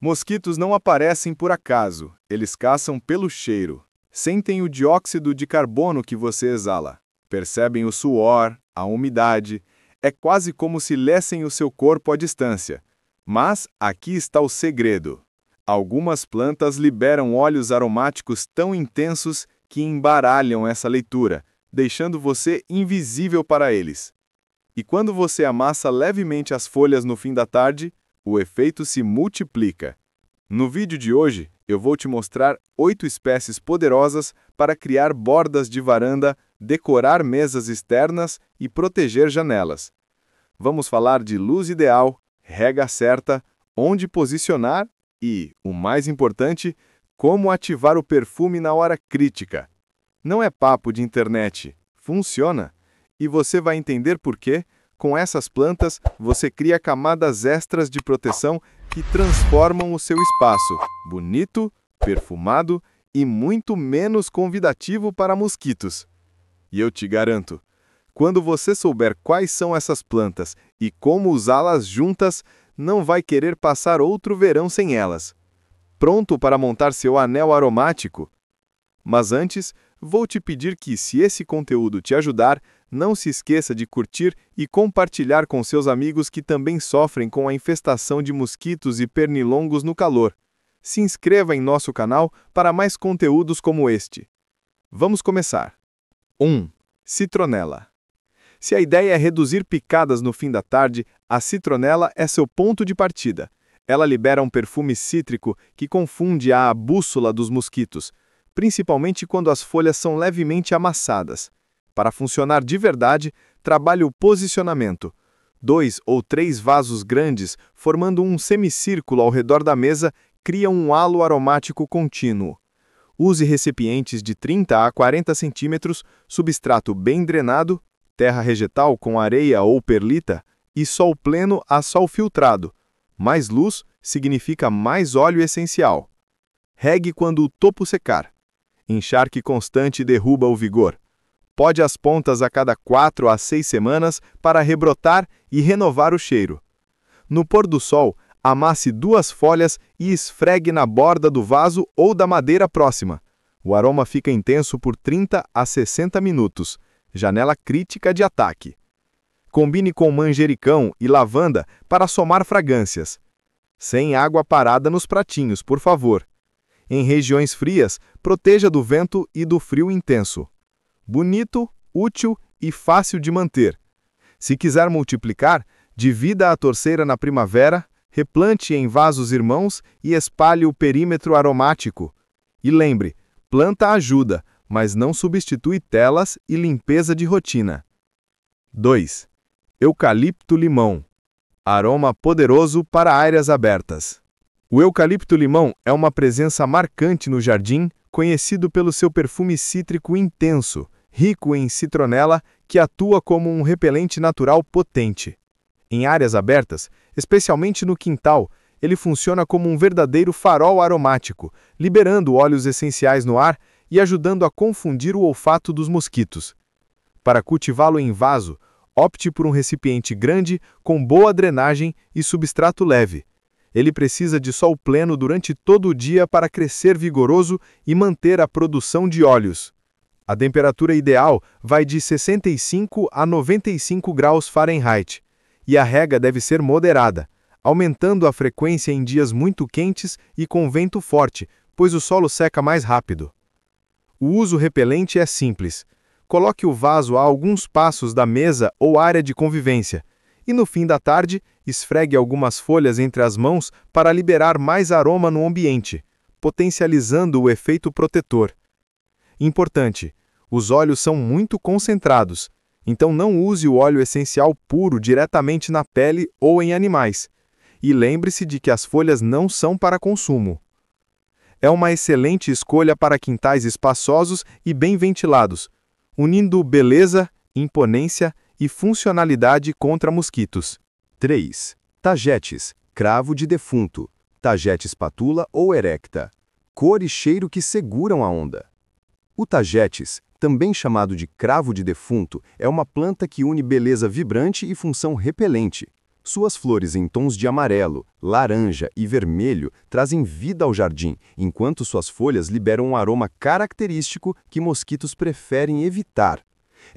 Mosquitos não aparecem por acaso, eles caçam pelo cheiro. Sentem o dióxido de carbono que você exala. Percebem o suor, a umidade. É quase como se lessem o seu corpo à distância. Mas aqui está o segredo. Algumas plantas liberam óleos aromáticos tão intensos que embaralham essa leitura, deixando você invisível para eles. E quando você amassa levemente as folhas no fim da tarde, o efeito se multiplica. No vídeo de hoje, eu vou te mostrar 8 espécies poderosas para criar bordas de varanda, decorar mesas externas e proteger janelas. Vamos falar de luz ideal, rega certa, onde posicionar e, o mais importante, como ativar o perfume na hora crítica. Não é papo de internet, funciona. E você vai entender por quê. Com essas plantas, você cria camadas extras de proteção que transformam o seu espaço bonito, perfumado e muito menos convidativo para mosquitos. E eu te garanto, quando você souber quais são essas plantas e como usá-las juntas, não vai querer passar outro verão sem elas. Pronto para montar seu anel aromático? Mas antes, vou te pedir que, se esse conteúdo te ajudar, não se esqueça de curtir e compartilhar com seus amigos que também sofrem com a infestação de mosquitos e pernilongos no calor. Se inscreva em nosso canal para mais conteúdos como este. Vamos começar. 1. Citronela. Se a ideia é reduzir picadas no fim da tarde, a citronela é seu ponto de partida. Ela libera um perfume cítrico que confunde a bússola dos mosquitos, principalmente quando as folhas são levemente amassadas. Para funcionar de verdade, trabalhe o posicionamento. 2 ou 3 vasos grandes, formando um semicírculo ao redor da mesa, criam um halo aromático contínuo. Use recipientes de 30 a 40 centímetros, substrato bem drenado, terra vegetal com areia ou perlita e sol pleno a sol filtrado. Mais luz significa mais óleo essencial. Regue quando o topo secar. Encharque constante derruba o vigor. Pode as pontas a cada 4 a 6 semanas para rebrotar e renovar o cheiro. No pôr do sol, amasse 2 folhas e esfregue na borda do vaso ou da madeira próxima. O aroma fica intenso por 30 a 60 minutos. Janela crítica de ataque. Combine com manjericão e lavanda para somar fragrâncias. Sem água parada nos pratinhos, por favor. Em regiões frias, proteja do vento e do frio intenso. Bonito, útil e fácil de manter. Se quiser multiplicar, divida a torceira na primavera, replante em vasos irmãos e espalhe o perímetro aromático. E lembre, planta ajuda, mas não substitui telas e limpeza de rotina. 2. Eucalipto-limão. Aroma poderoso para áreas abertas. O eucalipto-limão é uma presença marcante no jardim, conhecido pelo seu perfume cítrico intenso, rico em citronela, que atua como um repelente natural potente. Em áreas abertas, especialmente no quintal, ele funciona como um verdadeiro farol aromático, liberando óleos essenciais no ar e ajudando a confundir o olfato dos mosquitos. Para cultivá-lo em vaso, opte por um recipiente grande com boa drenagem e substrato leve. Ele precisa de sol pleno durante todo o dia para crescer vigoroso e manter a produção de óleos. A temperatura ideal vai de 65 a 95 graus Fahrenheit, e a rega deve ser moderada, aumentando a frequência em dias muito quentes e com vento forte, pois o solo seca mais rápido. O uso repelente é simples. Coloque o vaso a alguns passos da mesa ou área de convivência, e no fim da tarde, esfregue algumas folhas entre as mãos para liberar mais aroma no ambiente, potencializando o efeito protetor. Importante: os óleos são muito concentrados, então não use o óleo essencial puro diretamente na pele ou em animais. E lembre-se de que as folhas não são para consumo. É uma excelente escolha para quintais espaçosos e bem ventilados, unindo beleza, imponência e funcionalidade contra mosquitos. 3. Tagetes, cravo de defunto, Tagetes patula ou erecta. Cor e cheiro que seguram a onda. O Tagetes, também chamado de cravo de defunto, é uma planta que une beleza vibrante e função repelente. Suas flores em tons de amarelo, laranja e vermelho trazem vida ao jardim, enquanto suas folhas liberam um aroma característico que mosquitos preferem evitar.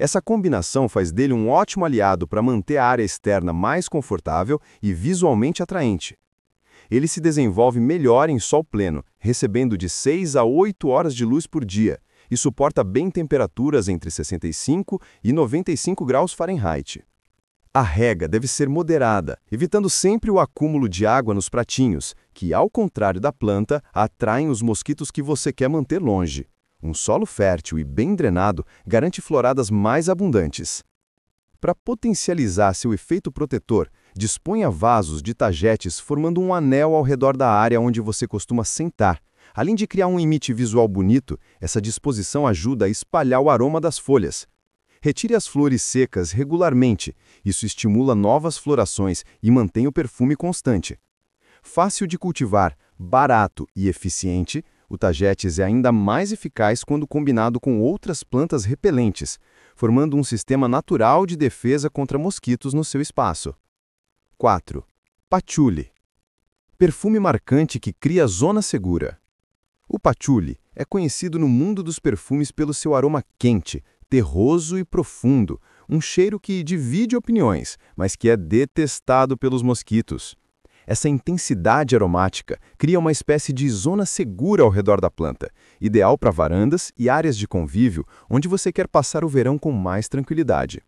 Essa combinação faz dele um ótimo aliado para manter a área externa mais confortável e visualmente atraente. Ele se desenvolve melhor em sol pleno, recebendo de 6 a 8 horas de luz por dia, e suporta bem temperaturas entre 65 e 95 graus Fahrenheit. A rega deve ser moderada, evitando sempre o acúmulo de água nos pratinhos, que, ao contrário da planta, atraem os mosquitos que você quer manter longe. Um solo fértil e bem drenado garante floradas mais abundantes. Para potencializar seu efeito protetor, disponha vasos de tagetes formando um anel ao redor da área onde você costuma sentar. Além de criar um limite visual bonito, essa disposição ajuda a espalhar o aroma das folhas. Retire as flores secas regularmente, isso estimula novas florações e mantém o perfume constante. Fácil de cultivar, barato e eficiente, o tagetes é ainda mais eficaz quando combinado com outras plantas repelentes, formando um sistema natural de defesa contra mosquitos no seu espaço. 4. Patchouli. Perfume marcante que cria zona segura. O patchouli é conhecido no mundo dos perfumes pelo seu aroma quente, terroso e profundo, um cheiro que divide opiniões, mas que é detestado pelos mosquitos. Essa intensidade aromática cria uma espécie de zona segura ao redor da planta, ideal para varandas e áreas de convívio onde você quer passar o verão com mais tranquilidade.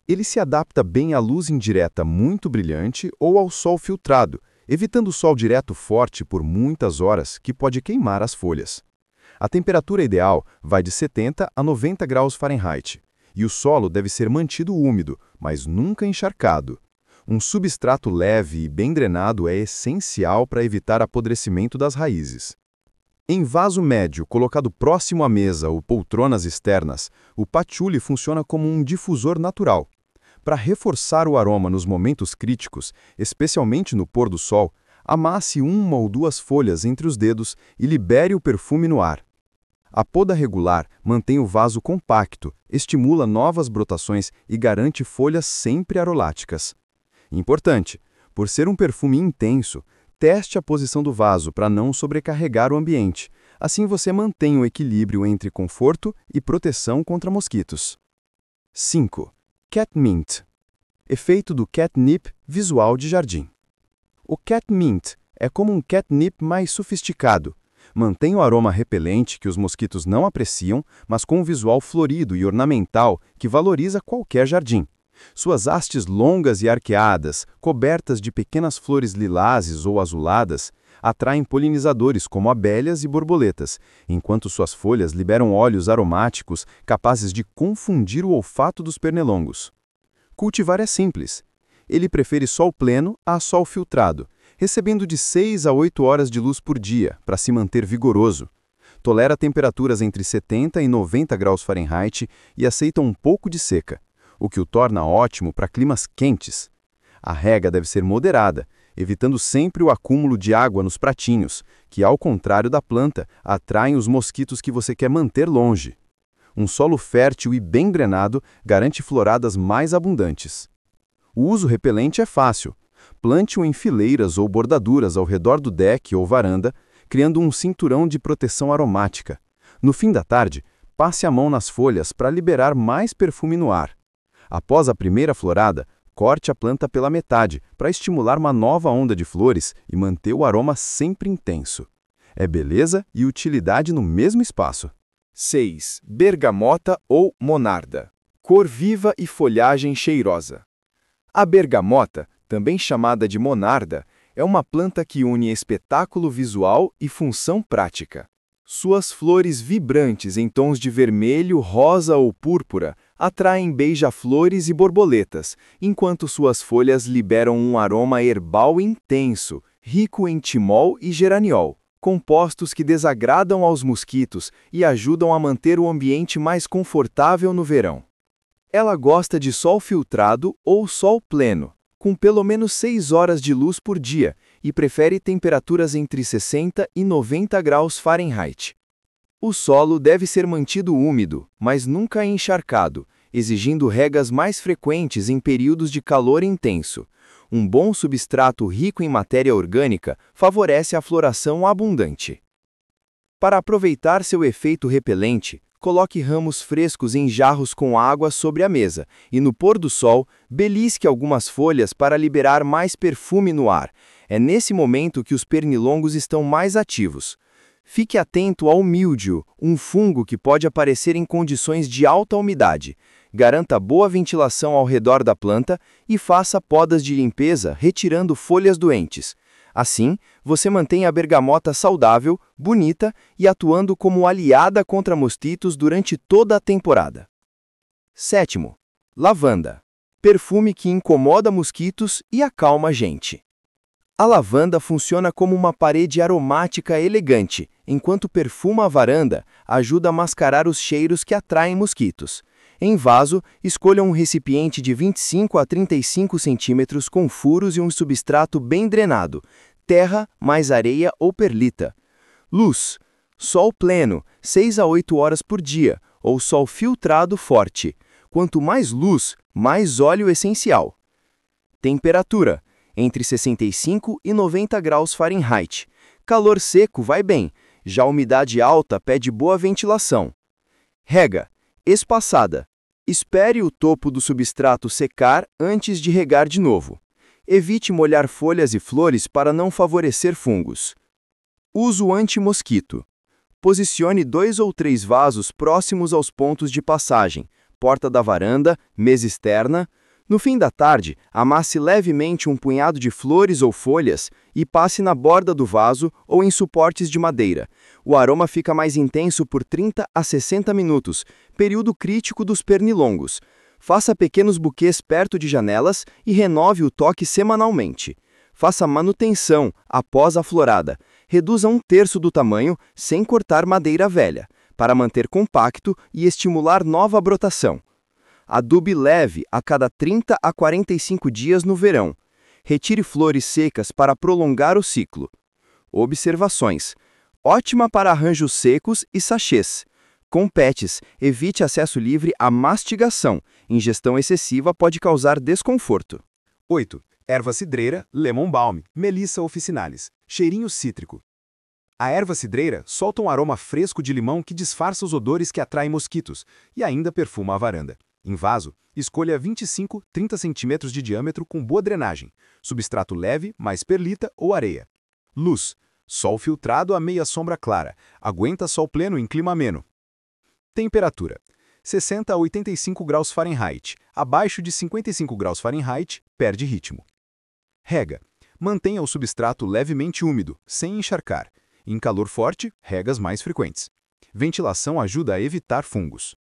Ele se adapta bem à luz indireta muito brilhante ou ao sol filtrado, evitando o sol direto forte por muitas horas, que pode queimar as folhas. A temperatura ideal vai de 70 a 90 graus Fahrenheit, e o solo deve ser mantido úmido, mas nunca encharcado. Um substrato leve e bem drenado é essencial para evitar apodrecimento das raízes. Em vaso médio, colocado próximo à mesa ou poltronas externas, o patchouli funciona como um difusor natural. Para reforçar o aroma nos momentos críticos, especialmente no pôr do sol, amasse 1 ou 2 folhas entre os dedos e libere o perfume no ar. A poda regular mantém o vaso compacto, estimula novas brotações e garante folhas sempre aroláticas. Importante, por ser um perfume intenso, teste a posição do vaso para não sobrecarregar o ambiente. Assim você mantém o equilíbrio entre conforto e proteção contra mosquitos. 5. Catmint. Efeito do catnip visual de jardim. O catmint é como um catnip mais sofisticado. Mantém o aroma repelente que os mosquitos não apreciam, mas com um visual florido e ornamental que valoriza qualquer jardim. Suas hastes longas e arqueadas, cobertas de pequenas flores lilazes ou azuladas, atraem polinizadores como abelhas e borboletas, enquanto suas folhas liberam óleos aromáticos capazes de confundir o olfato dos pernilongos. Cultivar é simples. Ele prefere sol pleno a sol filtrado, recebendo de 6 a 8 horas de luz por dia para se manter vigoroso. Tolera temperaturas entre 70 e 90 graus Fahrenheit e aceita um pouco de seca, o que o torna ótimo para climas quentes. A rega deve ser moderada, evitando sempre o acúmulo de água nos pratinhos, que, ao contrário da planta, atraem os mosquitos que você quer manter longe. Um solo fértil e bem drenado garante floradas mais abundantes. O uso repelente é fácil. Plante-o em fileiras ou bordaduras ao redor do deck ou varanda, criando um cinturão de proteção aromática. No fim da tarde, passe a mão nas folhas para liberar mais perfume no ar. Após a primeira florada, corte a planta pela metade para estimular uma nova onda de flores e manter o aroma sempre intenso. É beleza e utilidade no mesmo espaço. 6. Bergamota ou monarda. Cor viva e folhagem cheirosa. A bergamota, também chamada de monarda, é uma planta que une espetáculo visual e função prática. Suas flores vibrantes em tons de vermelho, rosa ou púrpura atraem beija-flores e borboletas, enquanto suas folhas liberam um aroma herbal intenso, rico em timol e geraniol, compostos que desagradam aos mosquitos e ajudam a manter o ambiente mais confortável no verão. Ela gosta de sol filtrado ou sol pleno, com pelo menos 6 horas de luz por dia, e prefere temperaturas entre 60 e 90 graus Fahrenheit. O solo deve ser mantido úmido, mas nunca encharcado, exigindo regas mais frequentes em períodos de calor intenso. Um bom substrato rico em matéria orgânica favorece a floração abundante. Para aproveitar seu efeito repelente, coloque ramos frescos em jarros com água sobre a mesa e, no pôr do sol, belisque algumas folhas para liberar mais perfume no ar. É nesse momento que os pernilongos estão mais ativos. Fique atento ao míldio, um fungo que pode aparecer em condições de alta umidade. Garanta boa ventilação ao redor da planta e faça podas de limpeza retirando folhas doentes. Assim, você mantém a bergamota saudável, bonita e atuando como aliada contra mosquitos durante toda a temporada. 7º. Lavanda. Perfume que incomoda mosquitos e acalma a gente. A lavanda funciona como uma parede aromática elegante, enquanto perfuma a varanda, ajuda a mascarar os cheiros que atraem mosquitos. Em vaso, escolha um recipiente de 25 a 35 centímetros com furos e um substrato bem drenado, terra mais areia ou perlita. Luz. Sol pleno, 6 a 8 horas por dia, ou sol filtrado forte. Quanto mais luz, mais óleo essencial. Temperatura. Entre 65 e 90 graus Fahrenheit. Calor seco vai bem, já umidade alta pede boa ventilação. Rega. Espaçada. Espere o topo do substrato secar antes de regar de novo. Evite molhar folhas e flores para não favorecer fungos. Uso anti-mosquito. Posicione 2 ou 3 vasos próximos aos pontos de passagem, porta da varanda, mesa externa. No fim da tarde, amasse levemente um punhado de flores ou folhas e passe na borda do vaso ou em suportes de madeira. O aroma fica mais intenso por 30 a 60 minutos, período crítico dos pernilongos. Faça pequenos buquês perto de janelas e renove o toque semanalmente. Faça manutenção após a florada. Reduza 1/3 do tamanho sem cortar madeira velha, para manter compacto e estimular nova brotação. Adube leve a cada 30 a 45 dias no verão. Retire flores secas para prolongar o ciclo. Observações. Ótima para arranjos secos e sachês. Com pets, evite acesso livre à mastigação. Ingestão excessiva pode causar desconforto. 8. Erva cidreira, lemon balm, Melissa officinalis. Cheirinho cítrico. A erva cidreira solta um aroma fresco de limão que disfarça os odores que atraem mosquitos e ainda perfuma a varanda. Em vaso, escolha 25, 30 cm de diâmetro com boa drenagem, substrato leve, mais perlita ou areia. Luz. Sol filtrado a meia sombra clara, aguenta sol pleno em clima ameno. Temperatura. 60 a 85 graus Fahrenheit, abaixo de 55 graus Fahrenheit, perde ritmo. Rega. Mantenha o substrato levemente úmido, sem encharcar. Em calor forte, regas mais frequentes. Ventilação ajuda a evitar fungos.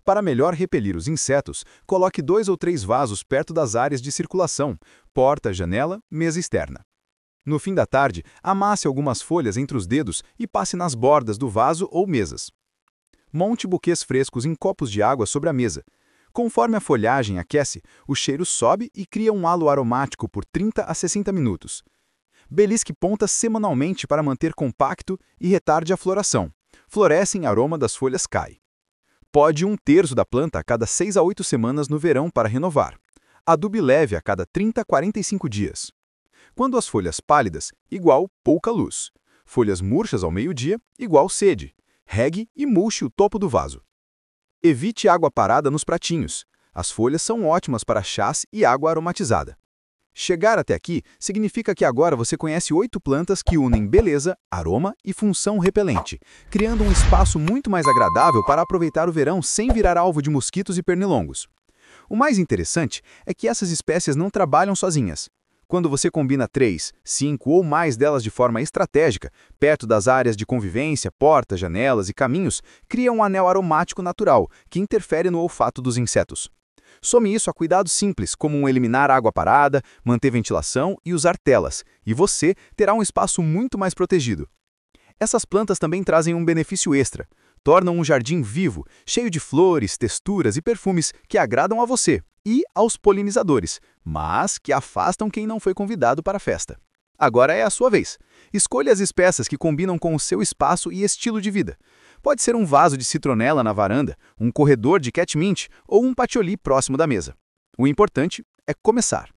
Para melhor repelir os insetos, coloque 2 ou 3 vasos perto das áreas de circulação, porta, janela, mesa externa. No fim da tarde, amasse algumas folhas entre os dedos e passe nas bordas do vaso ou mesas. Monte buquês frescos em copos de água sobre a mesa. Conforme a folhagem aquece, o cheiro sobe e cria um halo aromático por 30 a 60 minutos. Belisque pontas semanalmente para manter compacto e retarde a floração. Floresce em aroma das folhas cai. Pode 1/3 da planta a cada 6 a 8 semanas no verão para renovar. Adube leve a cada 30 a 45 dias. Quando as folhas pálidas, igual pouca luz. Folhas murchas ao meio-dia, igual sede. Regue e mulche o topo do vaso. Evite água parada nos pratinhos. As folhas são ótimas para chás e água aromatizada. Chegar até aqui significa que agora você conhece 8 plantas que unem beleza, aroma e função repelente, criando um espaço muito mais agradável para aproveitar o verão sem virar alvo de mosquitos e pernilongos. O mais interessante é que essas espécies não trabalham sozinhas. Quando você combina 3, 5 ou mais delas de forma estratégica, perto das áreas de convivência, portas, janelas e caminhos, cria um anel aromático natural que interfere no olfato dos insetos. Some isso a cuidados simples, como eliminar água parada, manter ventilação e usar telas, e você terá um espaço muito mais protegido. Essas plantas também trazem um benefício extra. Tornam um jardim vivo, cheio de flores, texturas e perfumes que agradam a você e aos polinizadores, mas que afastam quem não foi convidado para a festa. Agora é a sua vez. Escolha as espécies que combinam com o seu espaço e estilo de vida. Pode ser um vaso de citronela na varanda, um corredor de catmint ou um patchouli próximo da mesa. O importante é começar.